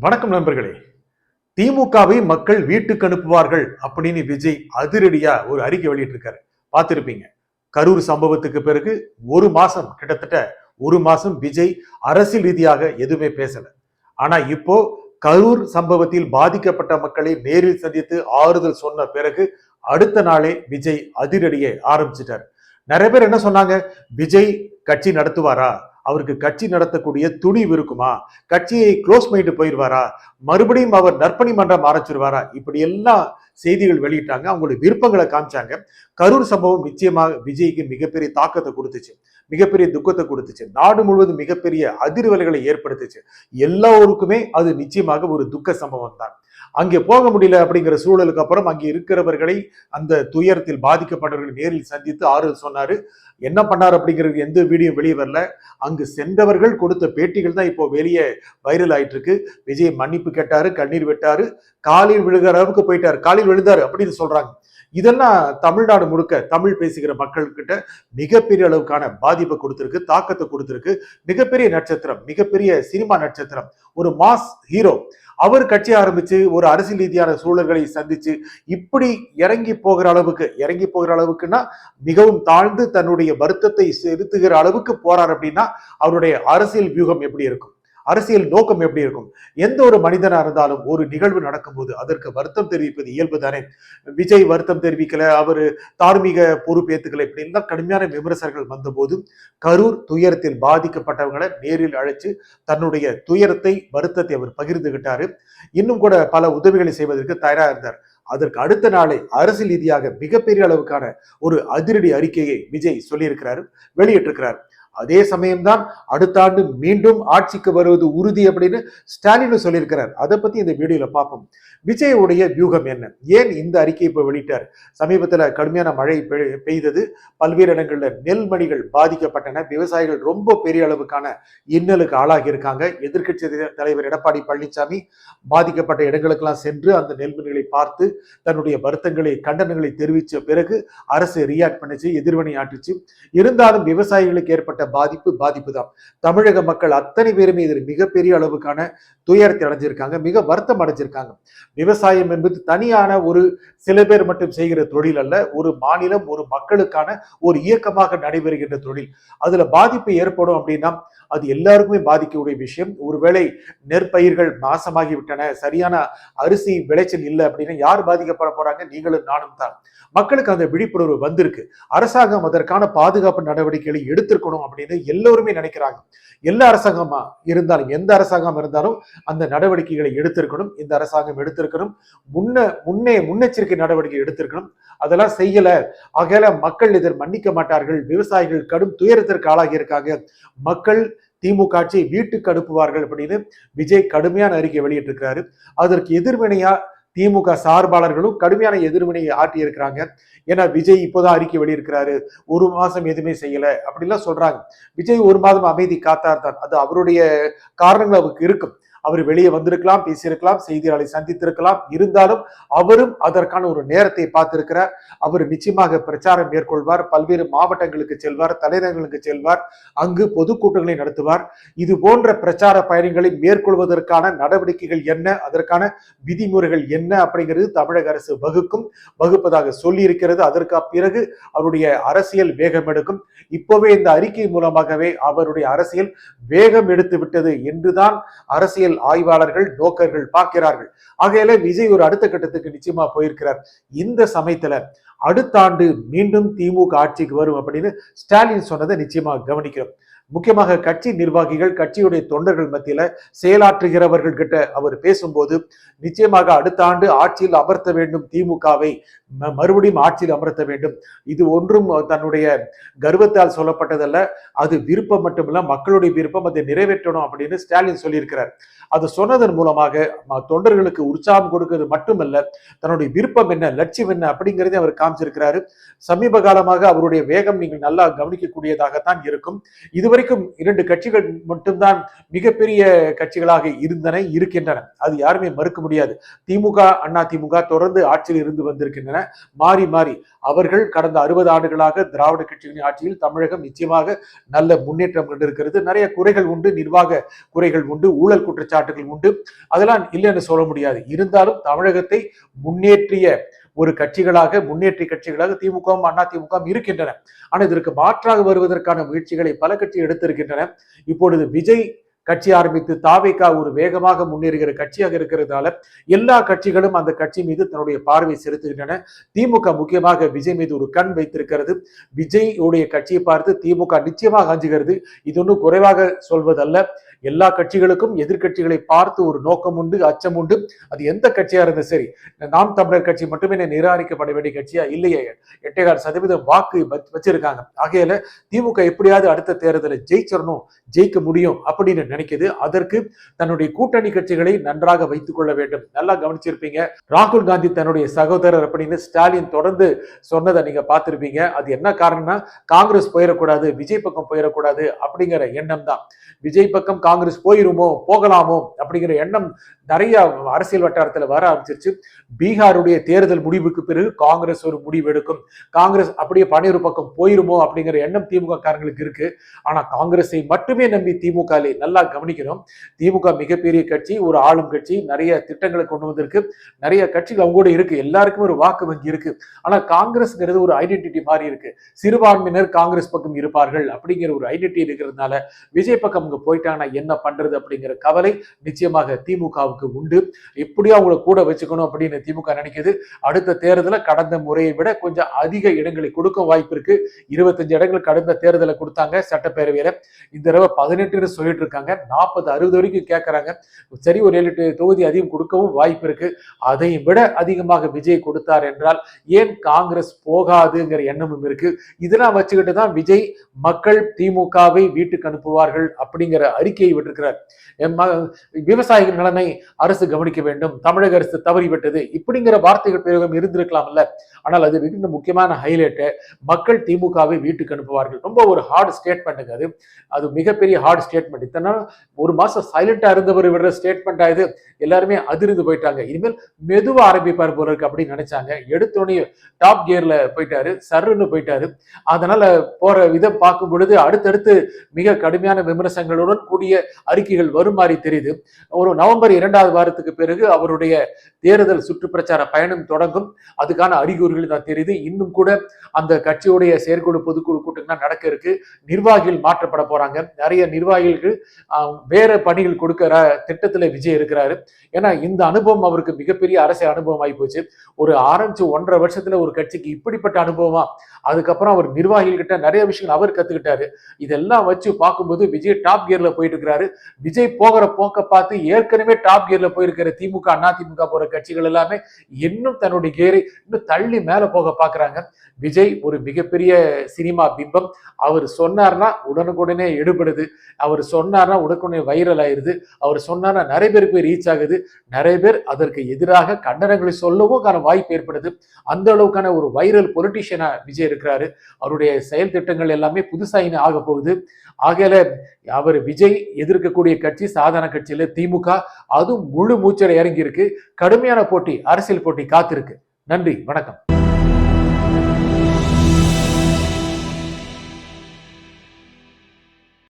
வணக்கம் நண்பர்களே. திமுகவை மக்கள் வீட்டுக்கு அனுப்புவார்கள் அப்படின்னு விஜய் அதிரடியா ஒரு அறிக்கை வெளியிட்டிருக்காரு. பார்த்திருப்பீங்க. கரூர் சம்பவத்துக்கு பிறகு கிட்டத்தட்ட ஒரு மாசம் விஜய் அரசியல் ரீதியாக எதுவுமே பேசல. ஆனா இப்போ கரூர் சம்பவத்தில் பாதிக்கப்பட்ட மக்களை நேரில் சந்தித்து ஆறுதல் சொன்ன பிறகு அடுத்த நாளே விஜய் அதிரடியை ஆரம்பிச்சிட்டார். நிறைய பேர் என்ன சொன்னாங்க, விஜய் கட்சி நடத்துவாரா, அவருக்கு கட்சி நடத்தக்கூடிய துணிவு இருக்குமா, கட்சியை க்ளோஸ் பண்ணிட்டு போயிடுவாரா, மறுபடியும் அவர் நற்பணி மன்றம் ஆரம்பிச்சிருவாரா, இப்படி எல்லாம் செய்திகள் வெளியிட்டாங்க. அவங்களுடைய விருப்பங்களை காமிச்சாங்க. கரூர் சம்பவம் நிச்சயமாக விஜய்க்கு மிகப்பெரிய தாக்கத்தை கொடுத்துச்சு, மிகப்பெரிய துக்கத்தை கொடுத்துச்சு, நாடு முழுவதும் மிகப்பெரிய அதிர்வலைகளை ஏற்படுத்துச்சு. எல்லோருக்குமே அது நிச்சயமாக ஒரு துக்க சம்பவம் தான். அங்கே போக முடியல அப்படிங்கிற சூழலுக்கு அப்புறம் அங்கே இருக்கிறவர்களை, அந்த துயரத்தில் பாதிக்கப்பட்டவர்களை நேரில் சந்தித்து ஆறுதல் சொன்னாரு. என்ன பண்ணார் அப்படிங்கிறது எந்த வீடியோ வெளியே வரல. அங்கு சென்றவர்கள் கொடுத்த பேட்டிகள் தான் இப்போ வெளியே வைரல் ஆயிட்டு இருக்கு. விஜய் மன்னிப்பு கேட்டாரு, கண்ணீர் விட்டாரு, காலில் விழுகிற அளவுக்கு போயிட்டாரு, காலில் விழுந்தாரு அப்படின்னு சொல்றாங்க. இதெல்லாம் தமிழ்நாடு முழுக்க தமிழ் பேசுகிற மக்கள் கிட்ட மிகப்பெரிய அளவுக்கான பாதிப்பை கொடுத்திருக்கு, தாக்கத்தை கொடுத்திருக்கு. மிகப்பெரிய நட்சத்திரம், மிகப்பெரிய சினிமா நட்சத்திரம், ஒரு மாஸ் ஹீரோ, அவர் கட்சி ஆரம்பிச்சு ஒரு அரசியல் ரீதியான சூழல்களை சந்திச்சு இப்படி இறங்கி போகிற அளவுக்குன்னா மிகவும் தாழ்ந்து தன்னுடைய வருத்தத்தை செலுத்துகிற அளவுக்கு போறார் அப்படின்னா அவருடைய அரசியல் வியூகம் எப்படி இருக்கும், அரசியல் நோக்கம் எப்படி இருக்கும்? எந்த ஒரு மனிதனா இருந்தாலும் ஒரு நிகழ்வு நடக்கும்போது அதற்கு வருத்தம் தெரிவிப்பது இயல்பு தானே. விஜய் வருத்தம் தெரிவிக்கல, அவரு தார்மீக பொறுப்பேற்றுக்கல, இப்படி எல்லாம் கடுமையான விமர்சனங்கள் வந்த போது கரூர் துயரத்தில் பாதிக்கப்பட்டவங்களை நேரில் அழைச்சு தன்னுடைய துயரத்தை, வருத்தத்தை அவர் பகிர்ந்துகிட்டாரு. இன்னும் கூட பல உதவிகளை செய்வதற்கு தயாரா இருந்தார். அதற்கு அடுத்த நாளை அரசியல் ரீதியாக மிகப்பெரிய அளவுக்கான ஒரு அதிரடி அறிக்கையை விஜய் சொல்லியிருக்கிறாரு, வெளியிட்டிருக்கிறார். அதே சமயம்தான் அடுத்த ஆண்டு மீண்டும் ஆட்சிக்கு வருவது உறுதி அப்படின்னு ஸ்டாலின் சொல்லியிருக்கிறார். அதை பத்தி இந்த வீடியோல பார்ப்போம். விஜயுடைய வியூகம் என்ன, ஏன் இந்த அறிக்கையை இப்ப வெளியிட்டார்? சமீபத்துல கடுமையான மழை பெய்தது, பல்வேறு இடங்கள்ல நெல்மணிகள் பாதிக்கப்பட்டன, விவசாயிகள் ரொம்ப பெரிய அளவுக்கான இன்னலுக்கு ஆளாகி இருக்காங்க. எதிர்கட்சி தலைவர் எடப்பாடி பழனிசாமி பாதிக்கப்பட்ட இடங்களுக்கெல்லாம் சென்று அந்த நெல்மணிகளை பார்த்து தன்னுடைய வருத்தங்களை, கண்டனங்களை தெரிவித்த பிறகு அரசு ரியாக்ட் பண்ணிச்சு, எதிர்வினை ஆற்றுச்சு. இருந்தாலும் விவசாயிகளுக்கு ஏற்பட்ட பாதிப்பு தான். தமிழக மக்கள் அத்தனை பேருமே இதில் மிகப்பெரிய அளவுக்கான துயரத்தை அடைஞ்சிருக்காங்க, மிக வருத்தம் அடைஞ்சிருக்காங்க. விவசாயம் என்பது தனியான ஒரு சில பேர் மட்டும் செய்கிற தொழில் அல்ல, ஒரு மாநிலம், ஒரு மக்களுக்கான ஒரு இயக்கமாக நடைபெறுகின்ற தொழில். அதுல பாதிப்பு ஏற்படும் அப்படின்னா அது எல்லாருக்குமே பாதிக்கக்கூடிய விஷயம். ஒருவேளை நெற்பயிர்கள் நாசமாகி விட்டன, சரியான அரிசி விளைச்சல் இல்லை அப்படின்னா யார் பாதிக்கப்பட போறாங்க? நீங்களும் நானும் தான். மக்களுக்கு அந்த விழிப்புணர்வு வந்திருக்கு. அரசாங்கம் அதற்கான பாதுகாப்பு நடவடிக்கைகளை எடுத்திருக்கணும் அப்படின்னு எல்லோருமே நினைக்கிறாங்க. எல்லா அரசாங்கமா இருந்தாலும், எந்த அரசாங்கம் இருந்தாலும் அந்த நடவடிக்கைகளை எடுத்திருக்கணும். இந்த அரசாங்கம் எடுத்திருக்கணும், முன்னெச்சரிக்கை நடவடிக்கை எடுத்திருக்கணும். அதெல்லாம் செய்யல. ஆகையால மக்கள் இதில் மன்னிக்க மாட்டார்கள். விவசாயிகள் கடும் துயரத்திற்கு ஆளாகி இருக்காங்க. மக்கள் திமுக ஆட்சியை வீட்டுக்கு அனுப்புவார்கள் அப்படின்னு விஜய் கடுமையான அறிக்கை வெளியிட்டிருக்கிறாரு. அதற்கு எதிர்வினையா திமுக சார்பாளர்களும் கடுமையான எதிர்வினையை ஆட்டி இருக்கிறாங்க. ஏன்னா விஜய் இப்போதான் அறிக்கை வெளியிருக்கிறாரு, ஒரு மாசம் எதுவுமே செய்யல அப்படிலாம் சொல்றாங்க. விஜய் ஒரு மாதம் அமைதி காத்தார் தான், அது அவருடைய காரணங்கள் அவருக்கு இருக்கும். அவர் வெளியே வந்திருக்கலாம், பேசியிருக்கலாம், செய்தியாளரை சந்தித்திருக்கலாம். இருந்தாலும் அவரும் அதற்கான ஒரு நேரத்தை பார்த்திருக்கிறார். அவர் நிச்சயமாக பிரச்சாரம் மேற்கொள்வார், பல்வேறு மாவட்டங்களுக்கு செல்வார், தலைநகர்களுக்கு செல்வார், அங்கு பொதுக்கூட்டங்களை நடத்துவார். இது போன்ற பிரச்சார பயணங்களை மேற்கொள்வதற்கான நடவடிக்கைகள் என்ன, அதற்கான விதிமுறைகள் என்ன அப்படிங்கிறது தமிழக அரசு வகுப்பதாக சொல்லி இருக்கிறது. அதற்கு பிறகு அவருடைய அரசியல் வேகம் எடுக்கும். இப்போவே இந்த அறிக்கை மூலமாகவே அவருடைய அரசியல் வேகம் எடுத்து விட்டது என்றுதான் அரசியல் ஆய்வாளர்கள், நோக்கர்கள் பார்க்கிறார்கள். ஆகையால விஜய் ஒரு அடுத்த கட்டத்துக்கு நிச்சயமா போயிருக்கிறார். இந்த சமயத்துல அடுத்த ஆண்டு மீண்டும் திமுக ஆட்சிக்கு வரும் அப்படின்னு ஸ்டாலின் சொன்னதை நிச்சயமா கவனிக்கிறோம். முக்கியமாக கட்சி நிர்வாகிகள், கட்சியுடைய தொண்டர்கள் மத்தியில செயலாற்றுகிறவர்கள் கிட்ட அவர் பேசும்போது நிச்சயமாக அடுத்த ஆண்டு ஆட்சியில் அமர்த்த வேண்டும், திமுகவை மறுபடியும் ஆட்சியில் அமர்த்த வேண்டும். இது ஒன்றும் தன்னுடைய கர்வத்தால் சொல்லப்பட்டதல்ல, அது விருப்பம் மட்டுமில்ல, மக்களுடைய விருப்பம், அதை நிறைவேற்றணும் அப்படின்னு ஸ்டாலின் சொல்லியிருக்கிறார். அது சொன்னதன் மூலமாக தொண்டர்களுக்கு உற்சாகம் கொடுக்கிறது மட்டுமல்ல, தன்னுடைய விருப்பம் என்ன, லட்சியம் என்ன அப்படிங்கிறதே அவர் காமிச்சிருக்கிறாரு. சமீப காலமாக அவருடைய வேகம் நீங்கள் நல்லா கவனிக்கக்கூடியதாகத்தான் இருக்கும். இதுவரைக்கும் 2 கட்சிகள் மட்டும்தான் மிகப்பெரிய கட்சிகளாக இருக்கின்றன. அது யாருமே மறுக்க முடியாது. திமுக, அண்ணா திமுக தொடர்ந்து ஆட்சியில் இருந்து வந்திருக்கின்றன. இருக்கின்றன. மாறி மாறி அவர்கள் கடந்த 60 ஆண்டுகளாக திராவிட கட்சிகளின் ஆட்சியில் தமிழகம் நிச்சயமாக நல்ல முன்னேற்றம் கண்டிருக்கிறது. நிறைய குறைகள் உண்டு, நிர்வாக குறைகள் உண்டு, ஊழல் குற்றச்சாட்டுகள் உண்டு, அதெல்லாம் இல்லைன்னு சொல்ல முடியாது. இருந்தாலும் தமிழகத்தை முன்னேற்றிய ஒரு கட்சிகளாக, முன்னேற்றிய கட்சிகளாக திமுகவும் அதிமுகவும் இருக்கின்றன. ஆனால் இதற்கு மாற்றாக வருவதற்கான முயற்சிகளை பல கட்சிகள் எடுத்திருக்கின்றன. இப்பொழுது விஜய் கட்சி ஆரம்பித்து தாவேகா ஒரு வேகமாக முன்னேறுகிற கட்சியாக இருக்கிறதால எல்லா கட்சிகளும் அந்த கட்சி மீது தன்னுடைய பார்வை செலுத்துகின்றன. திமுக முக்கியமாக விஜய் மீது ஒரு கண் வைத்திருக்கிறது. விஜய் உடைய கட்சியை பார்த்து திமுக நிச்சயமாக அஞ்சுகிறது. இது ஒன்றும் குறைவாக சொல்வதல்ல. எல்லா கட்சிகளுக்கும் எதிர்கட்சிகளை பார்த்து ஒரு நோக்கம் உண்டு, அச்சம் உண்டு. அது எந்த கட்சியா இருந்தாலும் சரி. நாம் தமிழர் கட்சி மட்டுமே நிராகரிக்கப்பட வேண்டிய கட்சியா இல்லையே. 8.5% வாக்கு வச்சிருக்காங்க. ஆகையில திமுக எப்படியாவது அடுத்த தேர்தலை ஜெயிச்சிடணும், ஜெயிக்க முடியும் அப்படின்னு நினைக்குது. அதற்கு தன்னுடைய கூட்டணி கட்சிகளை நன்றாக வைத்துக் கொள்ள வேண்டும். நல்லா கவனிச்சிருப்பீங்க, ராகுல் காந்தி தன்னுடைய சகோதரர் அப்படின்னு ஸ்டாலின் தொடர்ந்து சொன்னதை நீங்க பார்த்திருப்பீங்க. அது என்ன காரணம்னா, காங்கிரஸ் போயிடக்கூடாது, விஜய் பக்கம் போயிடக்கூடாது அப்படிங்கிற எண்ணம் தான். விஜய் பக்கம் காங்கிரஸ் போகலாமோ அப்படிங்கிற எண்ணம் நிறைய அரசியல் வட்டாரத்தில் வர ஆரம்பிச்சிருச்சு. பீகாருடைய தேர்தல் முடிவுக்கு பிறகு காங்கிரஸ் ஒரு முடிவு எடுக்கும், காங்கிரஸ் அப்படியே பனியூர் பக்கம் போயிருமோ அப்படிங்கிற எண்ணம் திமுக காரங்களுக்கு இருக்கு. ஆனா காங்கிரஸை மட்டுமே நம்பி திமுக நல்லா கவனிக்கணும். திமுக மிகப்பெரிய கட்சி, ஒரு ஆளும் கட்சி, நிறைய திட்டங்களை கொண்டு வந்திருக்கு, நிறைய கட்சிகள் அவங்க கூட இருக்கு, எல்லாருக்கும் ஒரு வாக்கு வங்கி இருக்கு. ஆனா காங்கிரஸ்ங்கிறது ஒரு ஐடென்டிட்டி மாதிரி இருக்கு. சிறுபான்மையினர் காங்கிரஸ் பக்கம் இருப்பார்கள் அப்படிங்கிற ஒரு ஐடென்டிட்டி இருக்கிறதுனால விஜய் பக்கம் அவங்க போயிட்டாங்கன்னா என்ன பண்றது அப்படிங்கிற கவலை நிச்சயமாக திமுகவுக்கு உண்டு. எப்படியும் அவங்களை கூட வச்சுக்கணும் அப்படின்னு திமுக நினைக்குது. அடுத்த தேர்தலை கடந்த முறையை விட கொஞ்சம் அதிக இடங்களை கொடுக்க வாய்ப்பு இருக்கு. 25 இடங்கள் கடந்த தேர்தலை கொடுத்தாங்க சட்டப்பேரவையில. இந்த தடவை 18 சொல்லிட்டு இருக்காங்க. 40-60 வரைக்கும் கேட்கறாங்க. சரி, ஒரு 7-8 தொகுதி அதிகம் கொடுக்கவும் வாய்ப்பு இருக்கு. அதை விட அதிகமாக விஜய் கொடுத்தார் என்றால் ஏன் காங்கிரஸ் போகாதுங்கிற எண்ணமும் இருக்கு. இதெல்லாம் வச்சுக்கிட்டு தான் விஜய் மக்கள் திமுகவை வீட்டுக்கு அனுப்புவார்கள் அப்படிங்கிற அறிக்கையை விட்டிருக்கிறார். விவசாயிகள் நலனை அரசு கவனிக்க வேண்டும், தமிழக அரசு தவறிவிட்டது இப்படிங்கிற வார்த்தைகள் பிரயோகம் இருந்திருக்கலாம்ல. ஆனால் அது மிகுந்த முக்கியமான ஹைலைட். மக்கள் திமுகவை வீட்டுக்கு அனுப்புவார்கள். ரொம்ப ஒரு ஹார்ட் ஸ்டேட்மெண்ட் அது. அது மிகப்பெரிய ஹார்ட் ஸ்டேட்மெண்ட். இத்தனை ஒரு மாசம் சைலண்டா இருந்தவர் விடுற ஸ்டேட்மெண்ட் ஆகுது. எல்லாருமே அதிர்ந்து போயிட்டாங்க. இனிமேல் மெதுவா ஆரம்பிப்பார் போல இருக்கு அப்படின்னு நினைச்சாங்க. எடுத்தோடனே டாப் கியர்ல போயிட்டாரு, சர்ன்னு போயிட்டாரு. அதனால போற விதம் பார்க்கும் பொழுது அடுத்தடுத்து மிக கடுமையான விமர்சனங்களுடன் கூடிய அறிக்கைகள் வரும் மாதிரி தெரியுது. ஒரு நவம்பர் 2வது வாரத்துக்கு பிறகு அவருடைய தேர்தல் சுற்றுப்பிரச்சார பயணம் தொடங்கும். அதுக்கான அறிகுறிகள் தான் தெரியுது. இன்னும் கூட அந்த கட்சியுடைய செயற்குழு பொதுக்குழு கூட்டங்கள் நடக்க இருக்கு. நிர்வாகிகள் மாற்றப்பட போறாங்க. நிறைய நிர்வாகிகளுக்கு வேற பணிகள் கொடுக்கிற திட்டத்துல விஜய் இருக்கிறாரு. ஏன்னா இந்த அனுபவம் அவருக்கு மிகப்பெரிய அரசியல் அனுபவம் ஆகி போச்சு. ஒரு ஆரம்பிச்சு 1.5 வருஷத்துல ஒரு கட்சிக்கு இப்படிப்பட்ட அனுபவமா? அதுக்கப்புறம் அவர் நிர்வாகிகள் கிட்ட நிறைய விஷயங்கள் அவர் கத்துக்கிட்டாரு. இதெல்லாம் வச்சு பார்க்கும்போது விஜய் டாப் கியர்ல போயிட்டு இருக்கிறாரு. விஜய் போகிற போக்க பார்த்து ஏற்கனவே டாப் கியர்ல போயிருக்கிற திமுக, அதிமுக போற கட்சிகள் எல்லாமே இன்னும் தன்னுடைய கியரை இன்னும் தள்ளி மேல போக பாக்குறாங்க. விஜய் ஒரு மிகப்பெரிய சினிமா பிம்பம். அவர் சொன்னார்னா உடனுக்குடனே எடுபடுது. அவர் சொன்னார்னா உடனுக்குடனே வைரல் ஆயிருது. அவர் சொன்னார்னா நிறைய பேருக்கு ரீச் ஆகுது. நிறைய பேர் அதற்கு எதிராக கண்டனங்களை சொல்லவும் வாய்ப்பு ஏற்படுது. அந்த அளவுக்கான ஒரு வைரல் பொலிட்டிஷியனா விஜய் இருக்கிறாரு. அவருடைய செயல் திட்டங்கள் எல்லாமே புதுசா ஆக போகுது. ஆகையில அவர் விஜய் எதிர்க்கக்கூடிய கட்சி சாதாரண கட்சியில திமுக, அதுவும் முழு மூச்சரை இறங்கி இருக்கு. கடுமையான போட்டி, அரசியல் போட்டி காத்திருக்கு. நன்றி, வணக்கம்.